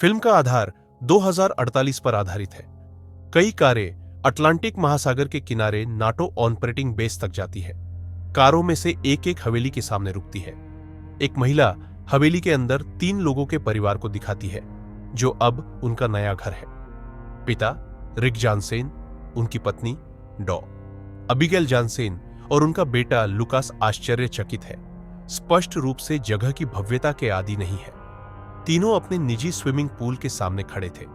Film का आधार 2048 पर आधारित है। कई कारें अटलांटिक महासागर के किनारे नाटो ऑपरेटिंग बेस तक जाती है। कारों में से एक एक हवेली के सामने रुकती है। एक महिला हवेली के अंदर 3 लोगों के परिवार को दिखाती है, जो अब उनका नया घर है। पिता रिक जानसेन, उनकी पत्नी डॉ अबिगेल जानसेन और उनका बेटा लुकास आश्चर्यचकित है। स्पष्ट रूप से जगह की भव्यता के आदी नहीं है। तीनों अपने निजी स्विमिंग पूल के सामने खड़े थे।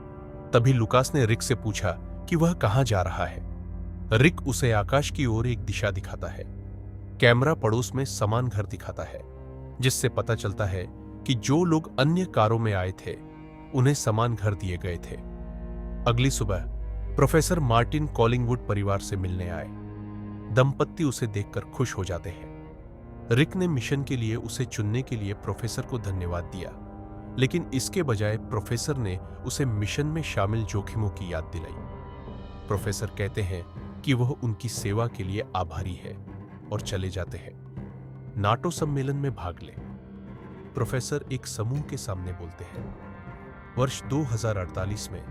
तभी लुकास ने रिक से पूछा कि वह कहां जा रहा है। रिक उसे आकाश की ओर एक दिशा दिखाता है। कैमरा पड़ोस में समान घर दिखाता है, जिससे पता चलता है कि जो लोग अन्य कारों में आए थे उन्हें समान घर दिए गए थे। अगली सुबह प्रोफेसर मार्टिन कॉलिंगवुड परिवार से मिलने आए। दंपत्ति उसे देखकर खुश हो जाते हैं। रिक ने मिशन के लिए उसे चुनने के लिए प्रोफेसर को धन्यवाद दिया, लेकिन इसके बजाय प्रोफेसर ने उसे मिशन में शामिल जोखिमों की याद दिलाई। प्रोफेसर कहते हैं कि वह उनकी सेवा के लिए आभारी है और चले जाते हैं। नाटो सम्मेलन में भाग ले। प्रोफेसर एक समूह के सामने बोलते हैं। वर्ष 2048 में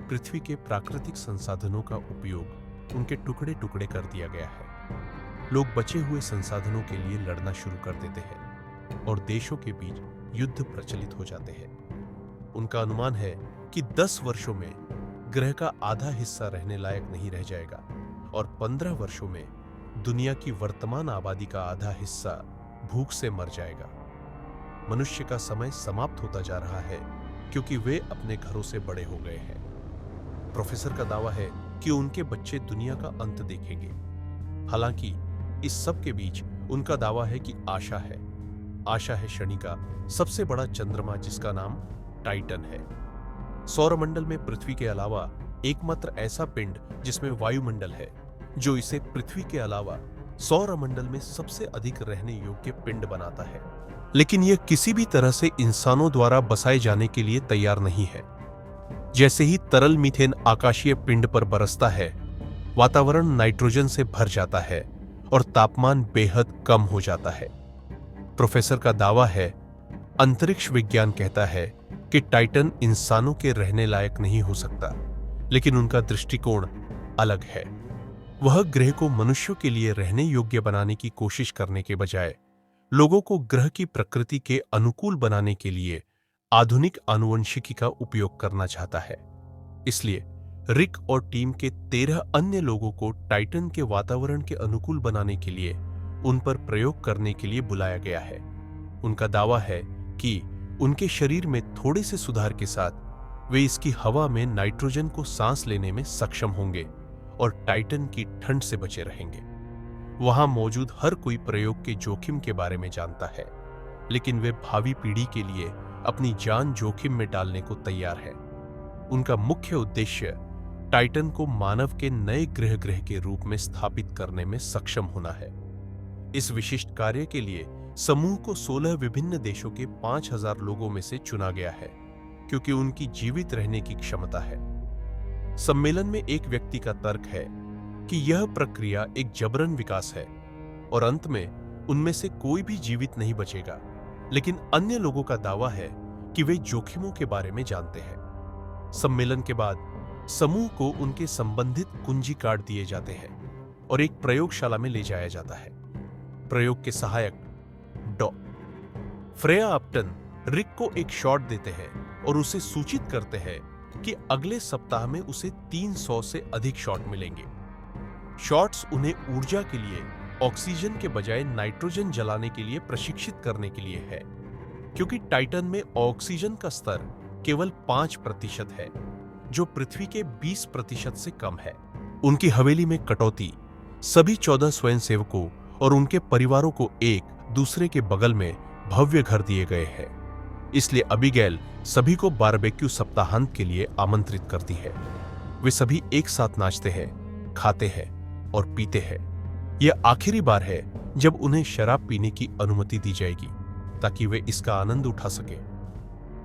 पृथ्वी के प्राकृतिक संसाधनों का उपयोग उनके टुकड़े टुकड़े कर दिया गया है। लोग बचे हुए संसाधनों के लिए लड़ना शुरू कर देते हैं और देशों के बीच युद्ध प्रचलित हो जाते हैं। उनका अनुमान है कि 10 वर्षों में ग्रह का आधा हिस्सा रहने लायक नहीं रह जाएगा और 15 वर्षों में दुनिया की वर्तमान आबादी का आधा हिस्सा भूख से मर जाएगा। मनुष्य का समय समाप्त होता जा रहा है क्योंकि वे अपने घरों से बड़े हो गए हैं। प्रोफेसर का दावा है कि उनके बच्चे दुनिया का अंत देखेंगे। हालांकि इस सब के बीच उनका दावा है कि आशा है। आशा है शनि का सबसे बड़ा चंद्रमा, जिसका नाम टाइटन है। सौरमंडल में पृथ्वी के अलावा एकमात्र ऐसा पिंड जिसमें वायुमंडल है, जो इसे पृथ्वी के अलावा सौरमंडल में सबसे अधिक रहने योग्य पिंड बनाता है। लेकिन यह किसी भी तरह से इंसानों द्वारा बसाए जाने के लिए तैयार नहीं है। जैसे ही तरल मीथेन आकाशीय पिंड पर बरसता है, वातावरण नाइट्रोजन से भर जाता है और तापमान बेहद कम हो जाता है। प्रोफेसर का दावा है, अंतरिक्ष विज्ञान कहता है कि टाइटन इंसानों के रहने लायक नहीं हो सकता, लेकिन उनका दृष्टिकोण अलग है। वह ग्रह को मनुष्यों के लिए रहने योग्य बनाने की कोशिश करने के बजाय लोगों को ग्रह की प्रकृति के अनुकूल बनाने के लिए आधुनिक आनुवंशिकी का उपयोग करना चाहता है। इसलिए रिक और टीम के 13 अन्य लोगों को टाइटन के वातावरण के अनुकूल बनाने के लिए उन पर प्रयोग करने के लिए बुलाया गया है। उनका दावा है कि उनके शरीर में थोड़े से सुधार के साथ वे इसकी हवा में नाइट्रोजन को सांस लेने में सक्षम होंगे और टाइटन की ठंड से बचे रहेंगे। वहां मौजूद हर कोई प्रयोग के जोखिम के बारे में जानता है, लेकिन वे भावी पीढ़ी के लिए अपनी जान जोखिम में डालने को तैयार है। उनका मुख्य उद्देश्य टाइटन को मानव के नए ग्रह के रूप में स्थापित करने में सक्षम होना है। इस विशिष्ट कार्य के लिए समूह को 16 विभिन्न देशों के 5000 लोगों में से चुना गया है, क्योंकि उनकी जीवित रहने की क्षमता है। सम्मेलन में एक व्यक्ति का तर्क है कि यह प्रक्रिया एक जबरन विकास है और अंत में उनमें से कोई भी जीवित नहीं बचेगा, लेकिन अन्य लोगों का दावा है कि वे जोखिमों के बारे में जानते हैं। सम्मेलन के बाद समूह को उनके संबंधित कुंजी कार्ड दिए जाते हैं और एक प्रयोगशाला में ले जाया जाता है। प्रयोग के सहायक डॉ फ्रेया अपटन रिक को एक शॉट देते हैं और उसे सूचित करते हैं कि अगले सप्ताह में उसे 300 से अधिक शॉट मिलेंगे। शॉट्स उन्हें ऊर्जा के लिए ऑक्सीजन के बजाय नाइट्रोजन जलाने के लिए प्रशिक्षित करने के लिए है, क्योंकि टाइटन में ऑक्सीजन का स्तर केवल 5% है, जो पृथ्वी के 20% से कम है। उनकी हवेली में कटौती, सभी 14 स्वयंसेवकों और उनके परिवारों को एक दूसरे के बगल में भव्य घर दिए गए हैं। इसलिए अबिगेल सभी को बारबेक्यू सप्ताहांत के लिए आमंत्रित करती है। वे सभी एक साथ नाचते हैं, खाते हैं और पीते हैं। यह आखिरी बार है जब उन्हें शराब पीने की अनुमति दी जाएगी, ताकि वे इसका आनंद उठा सके।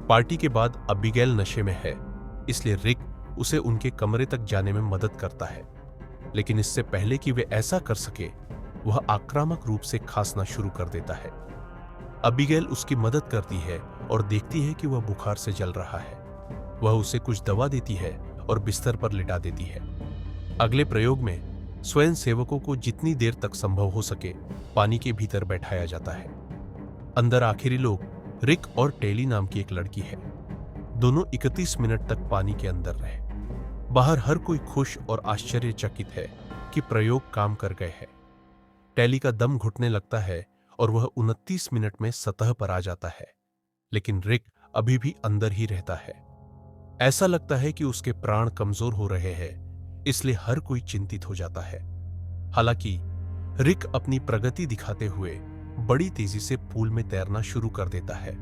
पार्टी के बाद अबिगेल नशे में है, इसलिए रिक उसे उनके कमरे तक जाने में मदद करता है, लेकिन इससे पहले कि वे ऐसा कर सके, वह आक्रामक रूप से खांसना शुरू कर देता है। अबिगेल उसकी मदद करती है और देखती है कि वह बुखार से जल रहा है। वह उसे कुछ दवा देती है और बिस्तर पर लिटा देती है। अगले प्रयोग में स्वयंसेवकों को जितनी देर तक संभव हो सके पानी के भीतर बैठाया जाता है। अंदर आखिरी लोग रिक और टेली नाम की एक लड़की है। दोनों 31 मिनट तक पानी के अंदर रहे। बाहर हर कोई खुश और आश्चर्यचकित है कि प्रयोग काम कर गए हैं। टेली का दम घुटने लगता है और वह 29 मिनट में सतह पर आ जाता है, लेकिन रिक अभी भी अंदर ही रहता है। ऐसा लगता है कि उसके प्राण कमजोर हो रहे हैं, इसलिए हर कोई चिंतित हो जाता है। हालांकि रिक अपनी प्रगति दिखाते हुए बड़ी तेजी से पूल में तैरना शुरू कर देता है।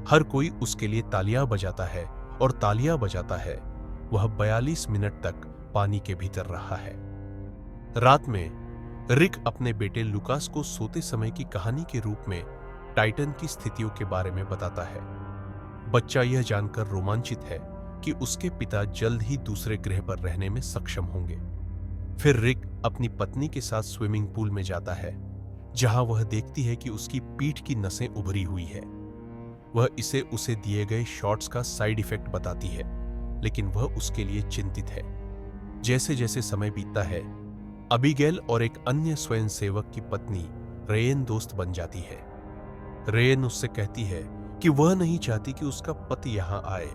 हर कोई उसके लिए तालियां बजाता है और तालियां बजाता है। वह 42 मिनट तक पानी के भीतर रहा है। रात में रिक अपने बेटे लुकास को सोते समय की कहानी के रूप में टाइटन की स्थितियों के बारे में बताता है। बच्चा यह जानकर रोमांचित है कि उसके पिता जल्द ही दूसरे ग्रह पर रहने में सक्षम होंगे। फिर रिक अपनी पत्नी के साथ स्विमिंग पूल में जाता है, जहां वह देखती है कि उसकी पीठ की नसें उभरी हुई है। वह इसे उसे दिए गए शॉट्स का साइड इफेक्ट बताती है, लेकिन वह उसके लिए चिंतित है। जैसे जैसे समय बीतता है, अबीगेल और एक अन्य स्वयंसेवक की पत्नी रेयन दोस्त बन जाती है। रेयन उससे कहती है कि वह नहीं चाहती कि उसका पति यहां आए,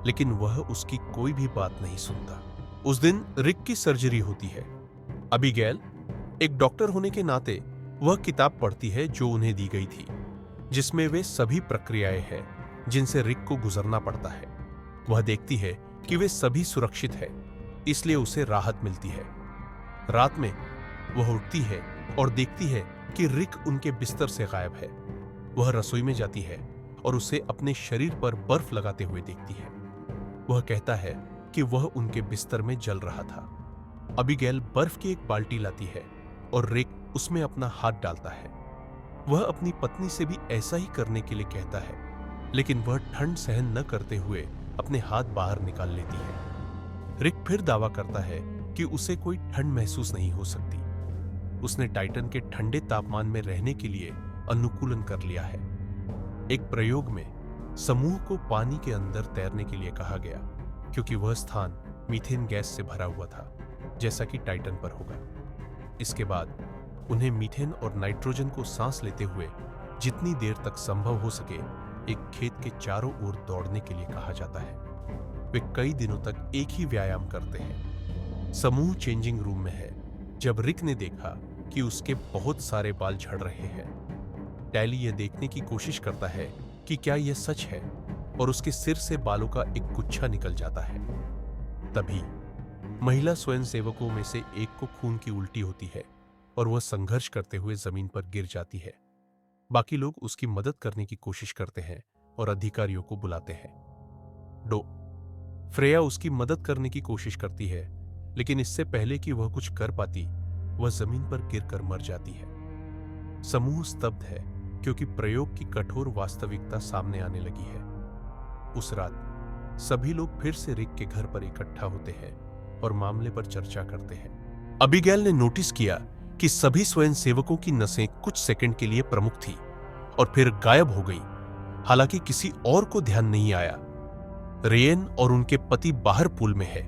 लेकिन वह उसकी कोई भी बात नहीं सुनता। उस दिन रिक की सर्जरी होती है। अबीगेल एक डॉक्टर होने के नाते वह किताब पढ़ती है जो उन्हें दी गई थी, जिसमें वे सभी प्रक्रियाएं हैं जिनसे रिक को गुजरना पड़ता है। वह देखती है कि वे सभी सुरक्षित हैं, इसलिए उसे राहत मिलती है। रात में वह उठती है और देखती है कि रिक उनके बिस्तर से गायब है। वह रसोई में जाती है और उसे अपने शरीर पर बर्फ लगाते हुए देखती है। वह कहता है कि वह उनके बिस्तर में जल रहा था। अबीगेल बर्फ की एक बाल्टी लाती है और रिक उसमें अपना हाथ डालता है। वह अपनी पत्नी से भी ऐसा ही करने के लिए कहता है, लेकिन वह ठंड सहन न करते हुए अपने हाथ बाहर निकाल लेती है। रिक फिर दावा करता है कि उसे कोई ठंड महसूस नहीं हो सकती। उसने टाइटन के ठंडे तापमान में रहने के लिए अनुकूलन कर लिया है। एक प्रयोग में समूह को पानी के अंदर तैरने के लिए कहा गया, क्योंकि वह स्थान मीथेन गैस से भरा हुआ था, जैसा कि टाइटन पर होगा। इसके बाद उन्हें मीथेन और नाइट्रोजन को सांस लेते हुए जितनी देर तक संभव हो सके एक खेत के चारों ओर दौड़ने के लिए कहा जाता है। वे कई दिनों तक एक ही व्यायाम करते हैं। समूह चेंजिंग रूम में है जब रिक ने देखा कि उसके बहुत सारे बाल झड़ रहे हैं। टेली यह देखने की कोशिश करता है कि क्या यह सच है, और उसके सिर से बालों का एक गुच्छा निकल जाता है। तभी महिला स्वयंसेवकों में से एक को खून की उल्टी होती है और वह संघर्ष करते हुए जमीन पर गिर जाती है। बाकी लोग उसकी मदद करने की कोशिश करते हैं और अधिकारियों को बुलाते हैं। फ्रेया उसकी मदद करने की कोशिश करती है, लेकिन इससे पहले कि वह कुछ कर पाती, वह जमीन पर गिरकर मर जाती है। समूह स्तब्ध है क्योंकि प्रयोग की कठोर वास्तविकता सामने आने लगी है। उस रात सभी लोग फिर से रिक के घर पर इकट्ठा होते हैं और मामले पर चर्चा करते हैं। अबीगेल ने नोटिस किया कि सभी स्वयंसेवकों की नसें कुछ सेकंड के लिए प्रमुख थी और फिर गायब हो गई। हालांकि किसी और को ध्यान नहीं आया। रेयन और उनके पति बाहर पूल में है।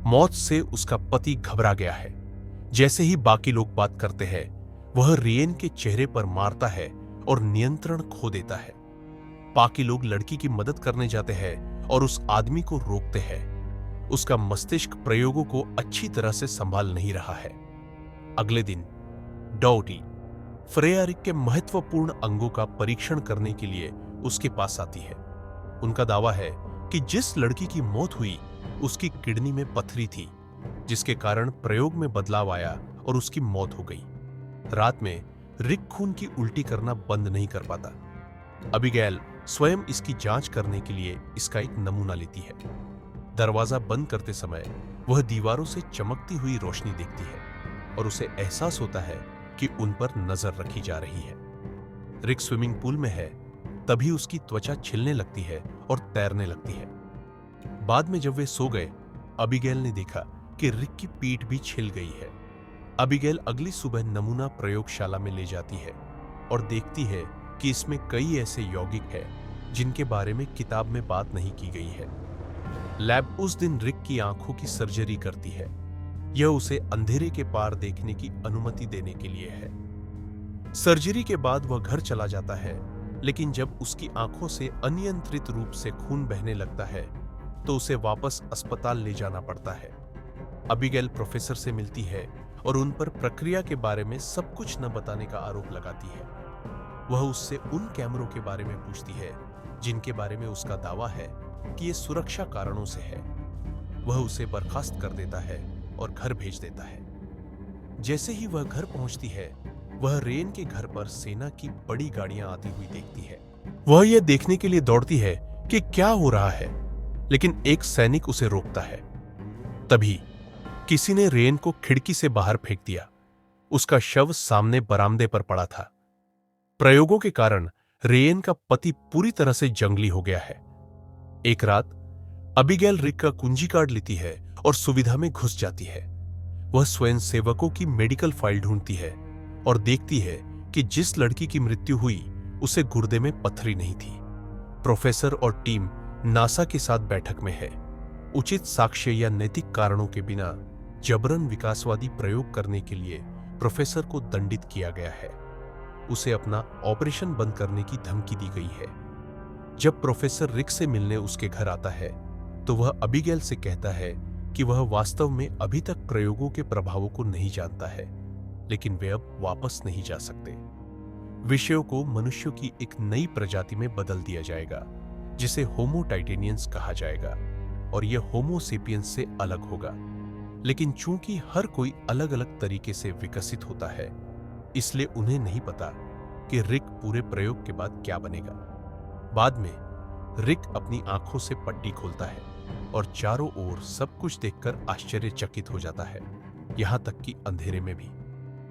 मौत से उसका पति घबरा गया है। जैसे ही बाकी लोग बात करते हैं, वह रेयन के चेहरे पर मारता है और नियंत्रण खो देता है। बाकी लोग लड़की की मदद करने जाते हैं और उस आदमी को रोकते हैं। उसका मस्तिष्क प्रयोगों को अच्छी तरह से संभाल नहीं रहा है। अगले दिन डॉटी फ्रेया रिक के महत्वपूर्ण अंगों का परीक्षण करने के लिए उसके पास आती है। उनका दावा है कि जिस लड़की की मौत हुई उसकी किडनी में पथरी थी, जिसके कारण प्रयोग में बदलाव आया और उसकी मौत हो गई। रात में रिक खून की उल्टी करना बंद नहीं कर पाता। अबीगेल स्वयं इसकी जांच करने के लिए इसका एक नमूना लेती है। दरवाजा बंद करते समय वह दीवारों से चमकती हुई रोशनी देखती है और उसे एहसास होता है कि उन पर नजर रखी जा रही है। रिक स्विमिंग पूल में है, तभी उसकी त्वचा छिलने लगती है और तैरने लगती है। बाद में जब वे सो गए, अबीगेल ने देखा कि रिक की पीठ भी छिल गई है। अबीगेल अगली सुबह नमूना प्रयोगशाला में ले जाती है और देखती है कि इसमें कई ऐसे यौगिक हैं जिनके बारे में किताब में बात नहीं की गई है। लैब उस दिन रिक की आंखों की सर्जरी करती है। यह उसे अंधेरे के पार देखने की अनुमति देने के लिए है। सर्जरी के बाद वह घर चला जाता है, लेकिन जब उसकी आंखों से अनियंत्रित रूप से खून बहने लगता है तो उसे वापस अस्पताल ले जाना पड़ता है। अबीगेल प्रोफेसर से मिलती है और उन पर प्रक्रिया के बारे में सब कुछ न बताने का आरोप लगाती है। वह उससे उन कैमरों के बारे में पूछती है जिनके बारे में उसका दावा है कि ये सुरक्षा कारणों से है। वह उसे बर्खास्त कर देता है और घर भेज देता है। जैसे ही वह घर पहुंचती है, वह रेन के घर पर सेना की बड़ी गाड़ियां आती हुई देखती है। वह यह देखने के लिए दौड़ती है कि क्या हो रहा है, लेकिन एक सैनिक उसे रोकता है। तभी किसी ने रेन को खिड़की से बाहर फेंक दिया। उसका शव सामने बरामदे पर पड़ा था। प्रयोगों के कारण रेन का पति पूरी तरह से जंगली हो गया है। एक रात अबीगेल रिक का कुंजी कार्ड लेती है और सुविधा में घुस जाती है। वह स्वयं सेवकों की मेडिकल फाइल ढूंढती है और देखती है कि जिस लड़की की मृत्यु हुई उसे गुर्दे में पथरी नहीं थी। प्रोफेसर और टीम नासा के साथ बैठक में है। उचित साक्ष्य या नैतिक कारणों के बिना जबरन विकासवादी प्रयोग करने के लिए प्रोफेसर को दंडित किया गया है। उसे अपना ऑपरेशन बंद करने की धमकी दी गई है। जब प्रोफेसर रिक से मिलने उसके घर आता है तो वह अबीगेल से कहता है कि वह वास्तव में अभी तक प्रयोगों के प्रभावों को नहीं जानता है, लेकिन वे अब वापस नहीं जा सकते। विषयों को मनुष्यों की एक नई प्रजाति में बदल दिया जाएगा जिसे होमो टाइटेनियंस कहा जाएगा, और यह होमो सेपियंस से अलग होगा। लेकिन चूंकि हर कोई अलग अलग तरीके से विकसित होता है, इसलिए उन्हें नहीं पता कि रिक पूरे प्रयोग के बाद क्या बनेगा। बाद में रिक अपनी आंखों से पट्टी खोलता है और चारों ओर सब कुछ देखकर आश्चर्यचकित हो जाता है, यहां तक कि अंधेरे में भी।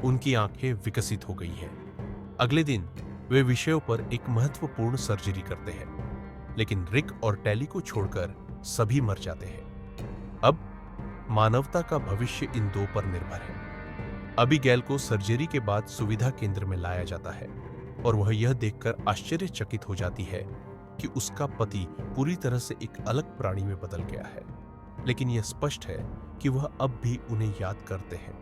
उनकी आंखें विकसित हो गई हैं। अगले दिन वे विषयों पर एक महत्वपूर्ण सर्जरी करते हैं, लेकिन रिक और टैली को छोड़कर सभी मर जाते हैं। अब मानवता का भविष्य इन दो पर निर्भर है। अबीगेल को सर्जरी के बाद सुविधा केंद्र में लाया जाता है और वह यह देखकर आश्चर्यचकित हो जाती है कि उसका पति पूरी तरह से एक अलग प्राणी में बदल गया है। लेकिन यह स्पष्ट है कि वह अब भी उन्हें याद करते हैं।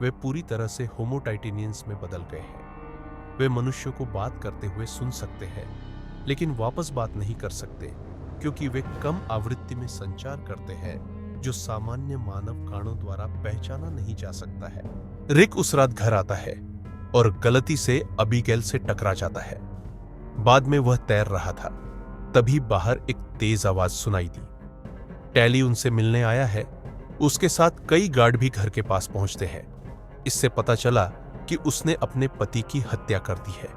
वे पूरी तरह से होमो टाइटेनियंस में बदल गए हैं। वे मनुष्यों को बात करते हुए सुन सकते हैं, लेकिन वापस बात नहीं कर सकते, क्योंकि वे कम आवृत्ति में संचार करते हैं जो सामान्य मानव कानों द्वारा पहचाना नहीं जा सकता है। रिक उस रात घर आता है और गलती से अबीगेल से टकरा जाता है। बाद में वह तैर रहा था, तभी बाहर एक तेज आवाज सुनाई दी। टैली उनसे मिलने आया है। उसके साथ कई गार्ड भी घर के पास पहुंचते हैं। इससे पता चला कि उसने अपने पति की हत्या कर दी है।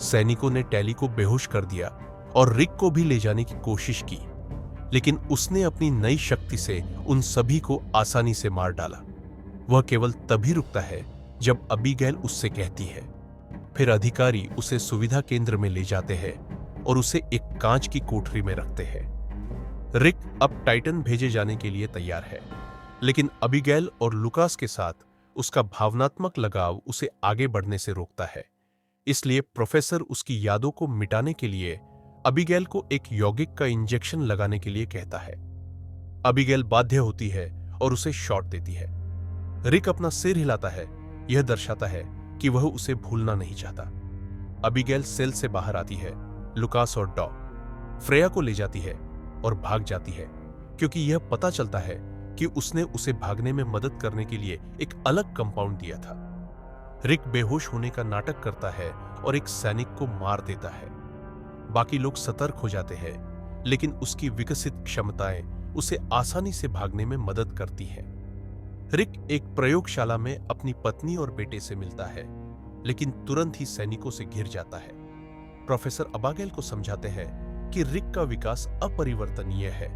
सैनिकों ने टैली को बेहोश कर दिया और रिक को भी ले जाने की कोशिश की, लेकिन उसने अपनी नई शक्ति से उन सभी को आसानी से मार डाला। वह केवल तभी रुकता है जब अबीगेल उससे कहती है। फिर अधिकारी उसे सुविधा केंद्र में ले जाते हैं और उसे एक कांच की कोठरी में रखते हैं। रिक अब टाइटन भेजे जाने के लिए तैयार है, लेकिन अबीगेल और लुकास के साथ उसका भावनात्मक लगाव उसे आगे बढ़ने से रोकता है। इसलिए प्रोफेसर उसकी यादों को मिटाने के लिए अबीगेल को एक यौगिक का इंजेक्शन लगाने के लिए कहता है। अबीगेल बाध्य होती है और उसे शॉट देती है। रिक अपना सिर हिलाता है, यह दर्शाता है कि वह उसे भूलना नहीं चाहता। अबीगेल सेल से बाहर आती है। लुकास और डॉग फ्रेया को ले जाती है और भाग जाती है, क्योंकि यह पता चलता है कि उसने उसे भागने में मदद करने के लिए एक अलग कंपाउंड दिया था। रिक बेहोश होने का नाटक करता है और एक सैनिक को मार देता है। बाकी लोग सतर्क हो जाते हैं, लेकिन उसकी विकसित क्षमताएं उसे आसानी से भागने में मदद करती हैं। रिक एक प्रयोगशाला में अपनी पत्नी और बेटे से मिलता है, लेकिन तुरंत ही सैनिकों से घिर जाता है। प्रोफेसर अबागेल को समझाते हैं कि रिक का विकास अपरिवर्तनीय है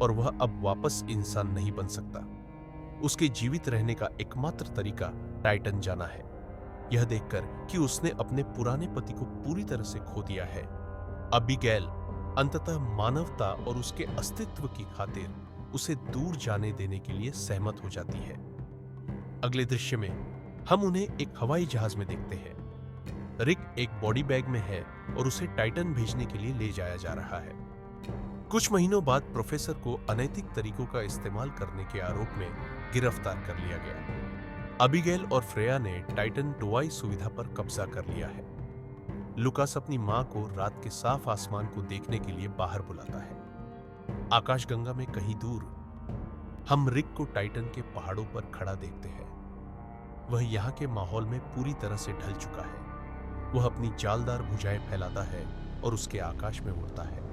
और वह अब वापस इंसान नहीं बन सकता। उसके जीवित रहने का एकमात्र तरीका टाइटन जाना है। यह देखकर कि उसने अपने पुराने पति को पूरी तरह से खो दिया है, अबीगेल अंततः मानवता और उसके अस्तित्व की खातिर उसे दूर जाने देने के लिए सहमत हो जाती है। अगले दृश्य में हम उन्हें एक हवाई जहाज में देखते हैं। रिक एक बॉडी बैग में है और उसे टाइटन भेजने के लिए ले जाया जा रहा है। कुछ महीनों बाद प्रोफेसर को अनैतिक तरीकों का इस्तेमाल करने के आरोप में गिरफ्तार कर लिया गया। अबिगेल और फ्रेया ने टाइटन टोवाई सुविधा पर कब्जा कर लिया है। लुकास अपनी मां को रात के साफ आसमान को देखने के लिए बाहर बुलाता है। आकाशगंगा में कहीं दूर हम रिक को टाइटन के पहाड़ों पर खड़ा देखते हैं। वह यहाँ के माहौल में पूरी तरह से ढल चुका है। वह अपनी जालदार भुजाएं फैलाता है और उसके आकाश में उड़ता है।